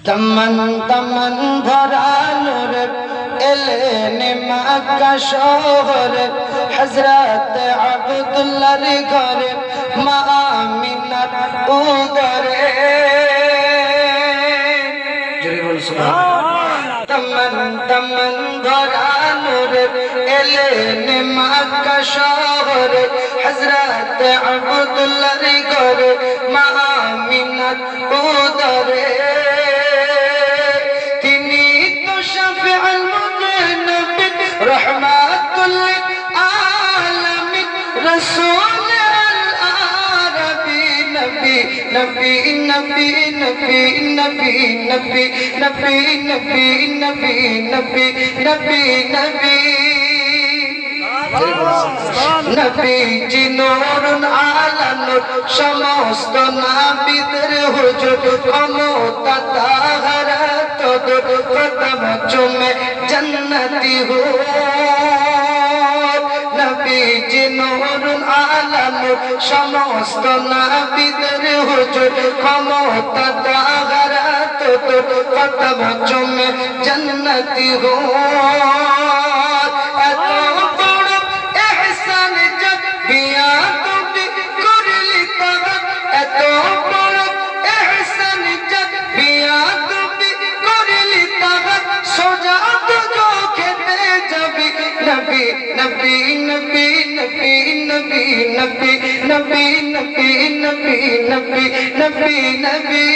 তমন তমন ভরা নূর এলেন মক্কা শহরে, হযরত আব্দুল্লাহর ঘরে, মা আমিনার উদরে। জোরে বলো সুবহানাল্লাহ। তমন তমন ভরা নূর এলেন মক্কা শহরে, হযরত আব্দুল্লাহর ঘরে, মা আমিনার উদরে। রহমাতুল আলামিন রাসূল আল-আরবী, নবী নবী নবী নবী নবী নবী নবী নবী নবী নবী নবী নবী নবীজি নূরুন আলা নূর, সমস্ত নবীদের হুজুর, ক্ষমতা তাহার তদূর, কদম চুমে জান্নাতি হুর। নবীজি নূরুন আলা নূর, সমস্ত নবীদের হুজুর, ক্ষমতা তাহার তদূর, কদম চুমে জান্নাতি হুর। এত এত বড় ইহসান যত বিয়াদবি করলি তাহার সোজা দুজখেতে যাবি। নবী নবী নবী নবী নবী নবী নবী নবী নবী নবী নবী নবী।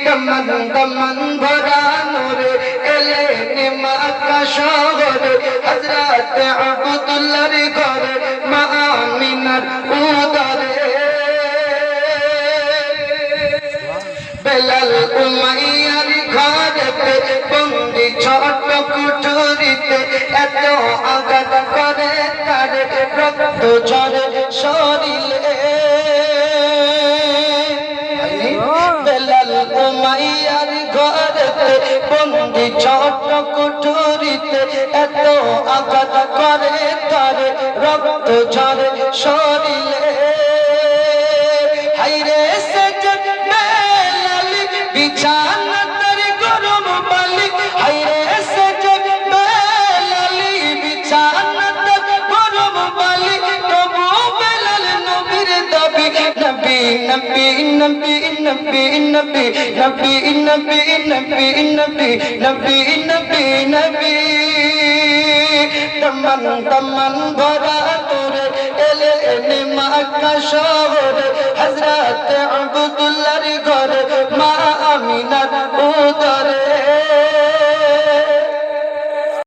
দমন দমন ভরা নূরে এলেন মক্কা শহরে, হযরত আব্দুল্লাহর ঘরে, মা আমিনার উদরে। বেলাল উমাইয়ার ঘরেতে বন্দি ছোট কুঠুরিতে, এত আঘাত করে তার রক্ত ঝরে শরীরে। বেলাল উমাইয়ার ঘরেতে বন্দি ছোট কুঠুরিতে, এত আঘাত করে তার রক্ত ঝরে শরীরে। হায়রে সেজদ বেলালি বিছানা তার গরম বালি, হায়রে সেজদ বেলালি বিছানা তার গরম বালি, তবু বেলাল নবীর দাবি। নবী নবী নবী নবী নবী নবী নবী নবী নবী নবী নবী নবী। তমন তমন ভরা নূরে এলেন মক্কা শহরে, হযরত আব্দুল্লাহ